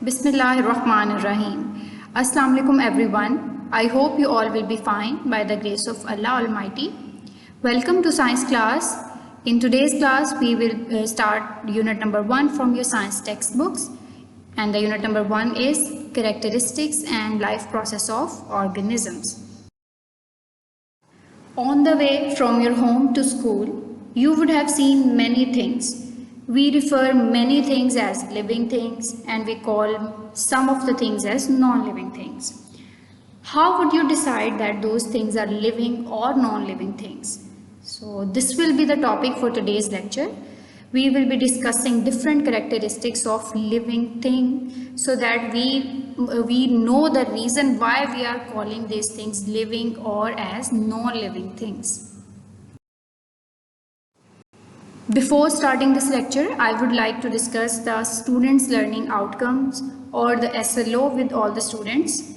Bismillahirrahmanirrahim. Assalamu alaikum everyone. I hope you all will be fine by the grace of Allah Almighty. Welcome to science class. In today's class we will start unit number 1 from your science textbooks, and the unit number 1 is characteristics and life process of organisms. On the way from your home to school, you would have seen many things. We refer many things as living things and we call some of the things as non-living things. How would you decide that those things are living or non-living things? So this will be the topic for today's lecture. We will be discussing different characteristics of living thing so that we know the reason why we are calling these things living or as non-living things. Before starting this lecture, I would like to discuss the students' learning outcomes or the SLO with all the students.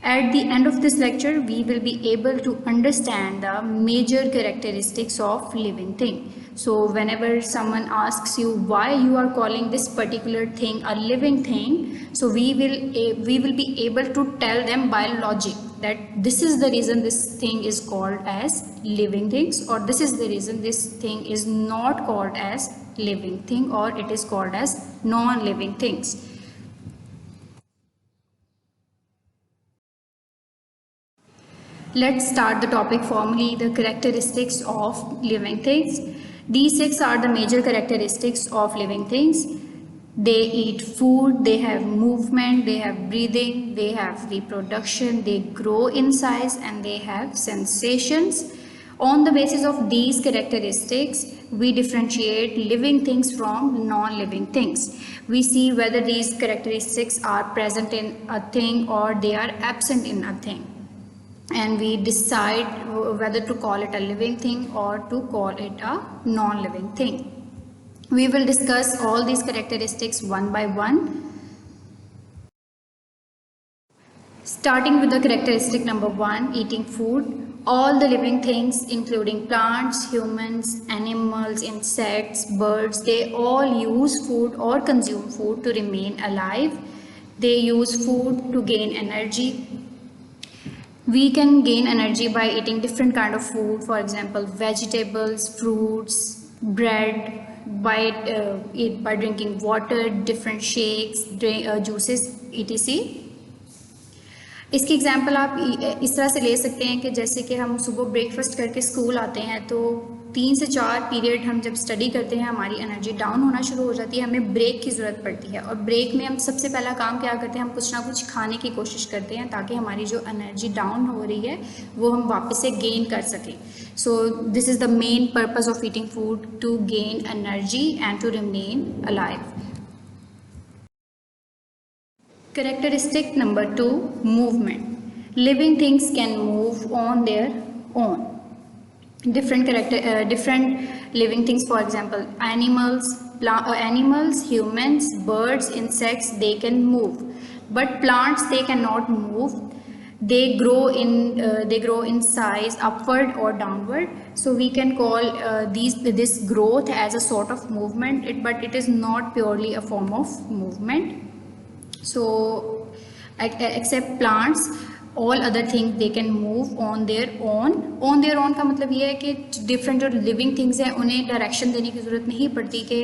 At the end of this lecture, we will be able to understand the major characteristics of living thing. So whenever someone asks you why you are calling this particular thing a living thing, so we will be able to tell them by logic that this is the reason this thing is called as living things, or this is the reason this thing is not called as living thing, or it is called as non-living things. Let's start the topic formally, the characteristics of living things. These 6 are the major characteristics of living things. They eat food, they have movement, they have breathing, they have reproduction, they grow in size, and they have sensations. On the basis of these characteristics, we differentiate living things from non-living things. We see whether these characteristics are present in a thing or they are absent in a thing. And we decide whether to call it a living thing or to call it a non-living thing. We will discuss all these characteristics one by one. Starting with the characteristic number 1, eating food. All the living things, including plants, humans, animals, insects, birds, they all use food or consume food to remain alive. They use food to gain energy. We can gain energy by eating different kind of food, for example, vegetables, fruits, bread, by drinking water, different shakes, juices, etc. इसकी example आप इस तरह से ले सकते हैं कि जैसे कि हम सुबह ब्रेकफास्ट करके स्कूल आते हैं तो 3 से 4 पीरियड हम जब स्टडी करते हैं हमारी एनर्जी डाउन होना शुरू हो जाती है, हमें ब्रेक की ज़रूरत पड़ती है। और ब्रेक में हम सबसे पहला काम क्या करते हैं, हम कुछ ना कुछ खाने की कोशिश करते हैं ताकि हमारी जो एनर्जी डाउन हो रही है वो हम वापस से गेन कर सकें। So this is the main purpose of eating food, to gain energy and to remain alive. Characteristic number 2, movement. Living things can move on their own. Different living things, for example, animals, humans, birds, insects, they can move. But plants, they cannot move. They grow in size upward or downward. So we can call this growth as a sort of movement, but it is not purely a form of movement. So except plants, all other things they can move on their own. On their own का मतलब ये है कि different जो living things हैं उन्हें direction देने की ज़रूरत नहीं पड़ती कि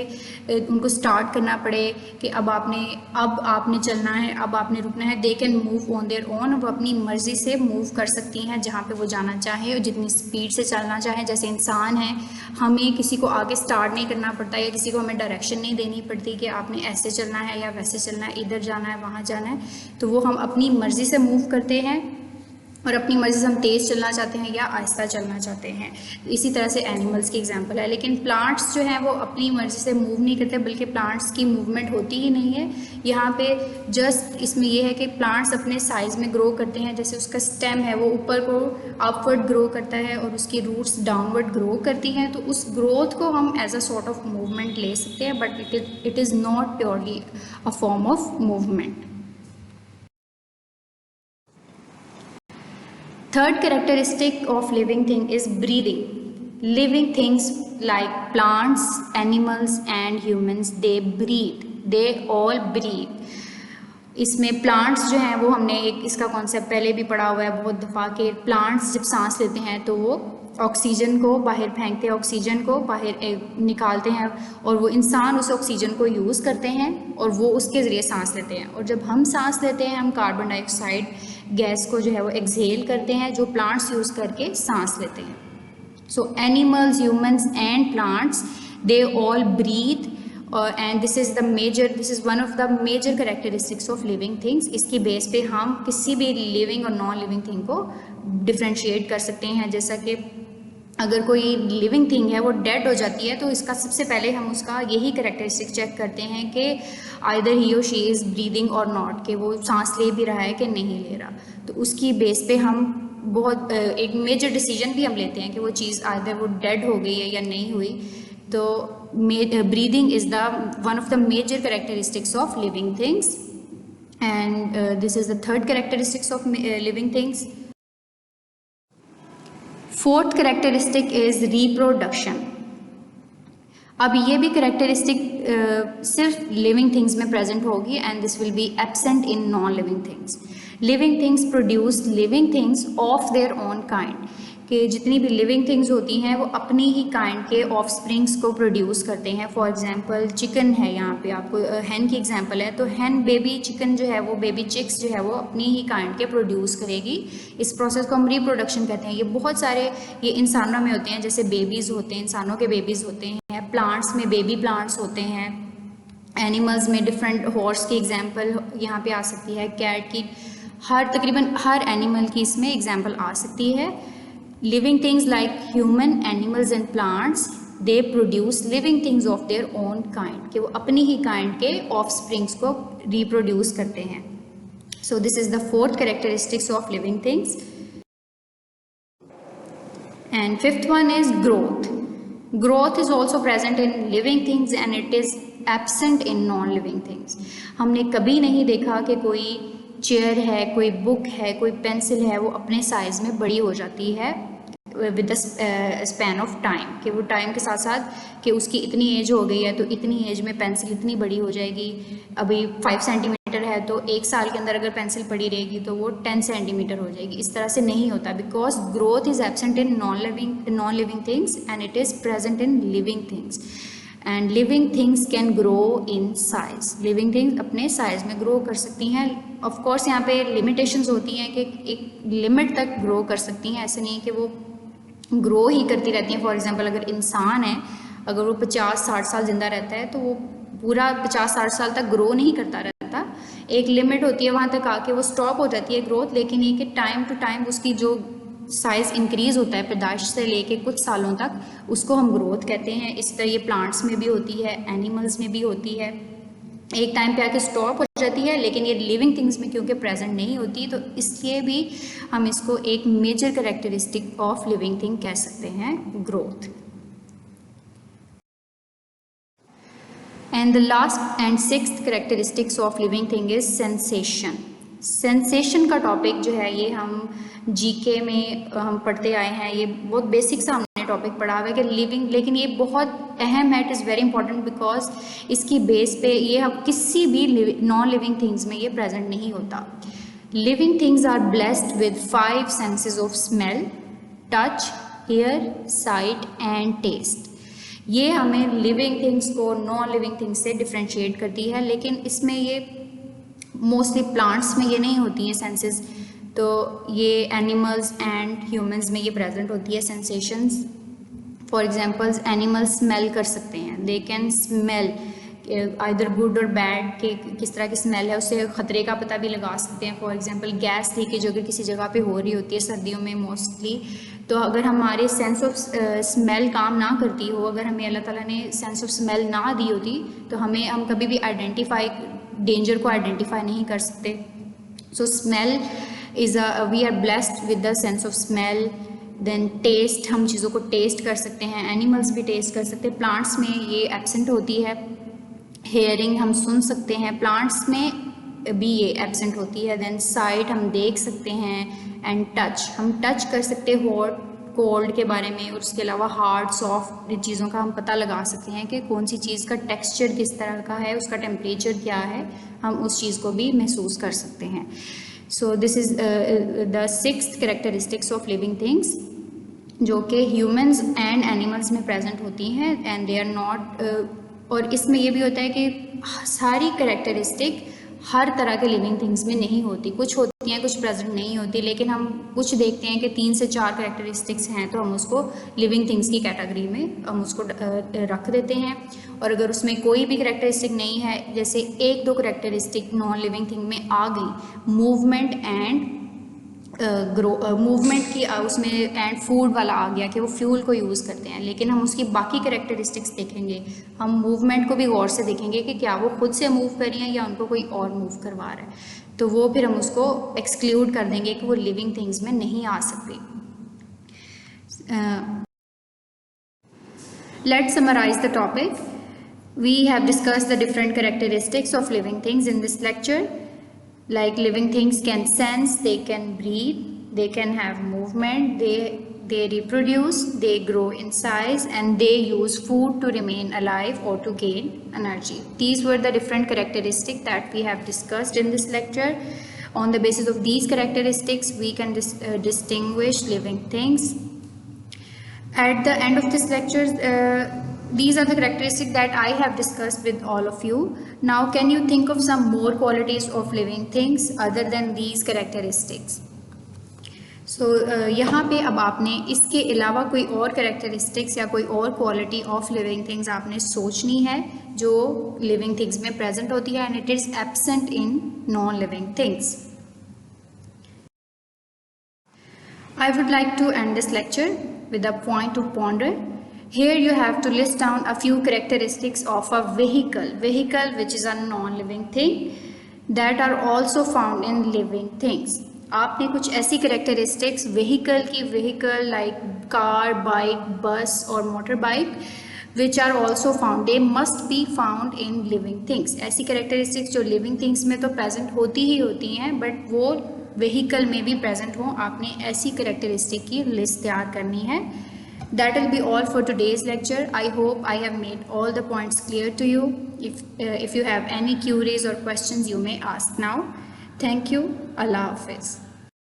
उनको स्टार्ट करना पड़े कि अब आपने चलना है, अब आपने रुकना है। They can move on their own, वो अपनी मर्ज़ी से मूव कर सकती हैं जहाँ पे वो जाना चाहे और जितनी स्पीड से चलना चाहे। जैसे इंसान है, हमें किसी को आगे स्टार्ट नहीं करना पड़ता या किसी को हमें डायरेक्शन नहीं देनी पड़ती कि आपने ऐसे चलना है या वैसे चलना है, इधर जाना है वहाँ जाना है। तो वो हम अपनी मर्ज़ी से मूव करते हैं और अपनी मर्ज़ी से हम तेज़ चलना चाहते हैं या आहिस्ता चलना चाहते हैं। इसी तरह से एनिमल्स की एग्जांपल है। लेकिन प्लांट्स जो हैं वो अपनी मर्ज़ी से मूव नहीं करते, बल्कि प्लांट्स की मूवमेंट होती ही नहीं है। यहाँ पे जस्ट इसमें यह है कि प्लांट्स अपने साइज़ में ग्रो करते हैं। जैसे उसका स्टेम है वो ऊपर को अपवर्ड ग्रो करता है और उसकी रूट्स डाउनवर्ड ग्रो करती हैं, तो उस ग्रोथ को हम as a sort of movement ले सकते हैं, but it is not purely a form of movement. Third characteristic of living thing is breathing. Living things like plants, animals and humans, they breathe. They all breathe. इसमें plants जो हैं वो हमने एक इसका कॉन्सेप्ट पहले भी पढ़ा हुआ है बहुत दफ़ा के प्लांट्स जब सांस लेते हैं तो वो ऑक्सीजन को बाहर फेंकते हैं, ऑक्सीजन को बाहर निकालते हैं और वो इंसान उस ऑक्सीजन को यूज़ करते हैं और वो उसके ज़रिए सांस लेते हैं। और जब हम सांस लेते हैं हम कार्बन डाइऑक्साइड गैस को जो है वो एक्सहेल करते हैं, जो प्लांट्स यूज़ करके सांस लेते हैं। So animals, humans and plants, they all breathe and this is one of the major characteristics of living things। इसकी बेस पे हम किसी भी लिविंग और नॉन लिविंग थिंग को डिफ्रेंशिएट कर सकते हैं। जैसा कि अगर कोई लिविंग थिंग है वो डेड हो जाती है तो इसका सबसे पहले हम उसका यही कैरेक्टरिस्टिक चेक करते हैं कि आइदर ही और शी इज़ ब्रीदिंग और नॉट, कि वो सांस ले भी रहा है कि नहीं ले रहा। तो उसकी बेस पे हम बहुत एक मेजर डिसीजन भी हम लेते हैं कि वो चीज़ आइदर वो डेड हो गई है या नहीं हुई। तो breathing is one of the major characteristics of living things, and this is the third characteristics of living things. Fourth characteristic is reproduction। अब ये भी कैरेक्टरिस्टिक सिर्फ लिविंग थिंग्स में प्रेजेंट होगी and this will be absent in non living things. Living things produce living things of their own kind, कि जितनी भी living things होती हैं वो अपनी ही काइंड के ऑफ स्प्रिंग्स को प्रोड्यूस करते हैं। फॉर एग्जांपल चिकन है, यहाँ पे आपको हैन की एग्जांपल है, तो हैन बेबी चिकन जो है वो बेबी चिक्स जो है वो अपनी ही काइंड के प्रोड्यूस करेगी। इस प्रोसेस को हम रिप्रोडक्शन कहते हैं। ये बहुत सारे ये इंसानों में होते हैं, जैसे बेबीज़ होते हैं, इंसानों के बेबीज़ होते हैं, प्लांट्स में बेबी प्लांट्स होते हैं, एनिमल्स में डिफरेंट हॉर्स की एग्जाम्पल यहाँ पर आ सकती है, कैट की, तकरीबन हर एनिमल की इसमें एग्जाम्पल आ सकती है। Living things like human, animals and plants, they produce living things of their own kind, कि वो अपनी ही kind के offsprings को reproduce करते हैं। So this is the fourth characteristics of living things. And fifth one is growth. Growth is also present in living things and it is absent in non-living things। हमने कभी नहीं देखा कि कोई चेयर है, कोई बुक है, कोई पेंसिल है, वो अपने साइज़ में बड़ी हो जाती है with the span of time, कि वो टाइम के साथ साथ कि उसकी इतनी एज हो गई है तो इतनी एज में पेंसिल इतनी बड़ी हो जाएगी। अभी 5 सेंटीमीटर है तो 1 साल के अंदर अगर पेंसिल पड़ी रहेगी तो वो 10 सेंटीमीटर हो जाएगी। इस तरह से नहीं होता, because growth is absent in non living things and it is present in living things. And living things can grow in size. Living things अपने साइज में ग्रो कर सकती हैं। ऑफ कोर्स यहाँ पे लिमिटेशंस होती हैं कि एक लिमिट तक ग्रो कर सकती हैं, ऐसे नहीं कि वो ग्रो ही करती रहती हैं। फॉर एग्जांपल अगर इंसान है, अगर वो 50-60 साल ज़िंदा रहता है तो वो पूरा 50-60 साल तक ग्रो नहीं करता रहता। एक लिमिट होती है, वहाँ तक आके वो स्टॉप हो जाती है ग्रोथ। लेकिन ये कि टाइम टू टाइम उसकी जो साइज़ इंक्रीज़ होता है पैदाइश से लेके कुछ सालों तक, उसको हम ग्रोथ कहते हैं। इस तरह ये प्लांट्स में भी होती है, एनिमल्स में भी होती है। एक टाइम पे आके स्टॉप हो जाती है, लेकिन ये लिविंग थिंग्स में क्योंकि प्रेजेंट नहीं होती, तो इसलिए भी हम इसको एक major characteristic of living thing कह सकते हैं, growth. And the last and sixth characteristics of living thing is sensation. Sensation का टॉपिक जो है ये हम जीके में हम पढ़ते आए हैं, ये बहुत बेसिक सा हमने टॉपिक पढ़ा हुआ है कि लिविंग, लेकिन ये बहुत अहम है, it is very important because इसकी बेस पे ये हम किसी भी नॉन लिविंग थिंग्स में ये प्रेजेंट नहीं होता। Living things are blessed with 5 senses of smell, touch, hear, sight and taste. ये हमें लिविंग थिंग्स को नॉन लिविंग थिंग्स से डिफ्रेंशिएट करती है, लेकिन इसमें ये मोस्टली प्लांट्स में ये नहीं होती हैं सेंसेस, तो ये एनिमल्स एंड ह्यूमंस में ये प्रेजेंट होती है sensations. For examples animals smell कर सकते हैं, they can smell either good और बैड, के किस तरह की स्मेल है, उससे ख़तरे का पता भी लगा सकते हैं। फॉर एग्जांपल गैस लीकेज अगर किसी जगह पे हो रही होती है सर्दियों में मोस्टली, तो अगर हमारे सेंस ऑफ स्मेल काम ना करती हो, अगर हमें अल्लाह ताला ने सेंस ऑफ स्मेल ना दी होती, तो हम कभी भी डेंजर को आइडेंटिफाई नहीं कर सकते। So smell is we are blessed with the sense of smell. Then taste, हम चीज़ों को टेस्ट कर सकते हैं, एनिमल्स भी टेस्ट कर सकते हैं, प्लांट्स में ये एब्सेंट होती है। हेयरिंग, हम सुन सकते हैं, प्लांट्स में भी ये एब्सेंट होती है। देन साइट, हम देख सकते हैं, एंड टच, हम टच कर सकते हैं कोल्ड के बारे में और उसके अलावा हार्ड सॉफ्ट चीज़ों का हम पता लगा सकते हैं कि कौन सी चीज़ का टेक्सचर किस तरह का है, उसका टेम्परेचर क्या है, हम उस चीज़ को भी महसूस कर सकते हैं. सो this is the 6th characteristics of living things, जो कि ह्यूमंस एंड एनिमल्स में प्रेजेंट होती हैं एंड दे आर नॉट. और इसमें ये भी होता है कि सारी कैरेक्टरिस्टिक हर तरह के लिविंग थिंग्स में नहीं होती, कुछ होती हैं, कुछ प्रेजेंट नहीं होती, लेकिन हम कुछ देखते हैं कि 3 से 4 कैरेक्टरिस्टिक्स हैं तो हम उसको लिविंग थिंग्स की कैटेगरी में हम उसको रख देते हैं. और अगर उसमें कोई भी कैरेक्टरिस्टिक नहीं है, जैसे 1-2 कैरेक्टरिस्टिक नॉन लिविंग थिंग में आ गई, मूवमेंट एंड मूवमेंट की उसमें एंड फूड वाला आ गया कि वो फ्यूल को यूज़ करते हैं, लेकिन हम उसकी बाकी कैरेक्टरिस्टिक्स देखेंगे, हम मूवमेंट को भी गौर से देखेंगे कि क्या वो खुद से मूव कर रही हैं या उनको कोई और मूव करवा रहा है, तो वो फिर हम उसको एक्सक्लूड कर देंगे कि वो लिविंग थिंग्स में नहीं आ सकती. Let's summarise the topic. We have discussed the different characteristics of living things in this lecture. Like living things can sense, they can breathe, they can have movement, they reproduce, they grow in size, and they use food to remain alive or to gain energy. These were the different characteristics that we have discussed in this lecture. On the basis of these characteristics, we can distinguish living things. At the end of this lecture, these are the characteristics that I have discussed with all of you. Now, can you think of some more qualities of living things other than these characteristics? So, यहाँ पे अब आपने इसके अलावा कोई और characteristics या कोई और quality of living things आपने सोचनी है जो living things में present होती है and it is absent in non-living things. I would like to end this lecture with a point to ponder. Here you have to list down a few characteristics of a vehicle which is a non-living thing that are also found in living things. आपने कुछ ऐसी characteristics vehicle like car, bike, bus or motorbike which are also found, they must be found in living things. ऐसी characteristics जो living things में तो present होती ही होती हैं but वो vehicle में भी present हों, आपने ऐसी characteristic की list तैयार करनी है. That will be all for today's lecture. I hope I have made all the points clear to you. If you have any queries or questions, you may ask now. Thank you. Allah Hafiz.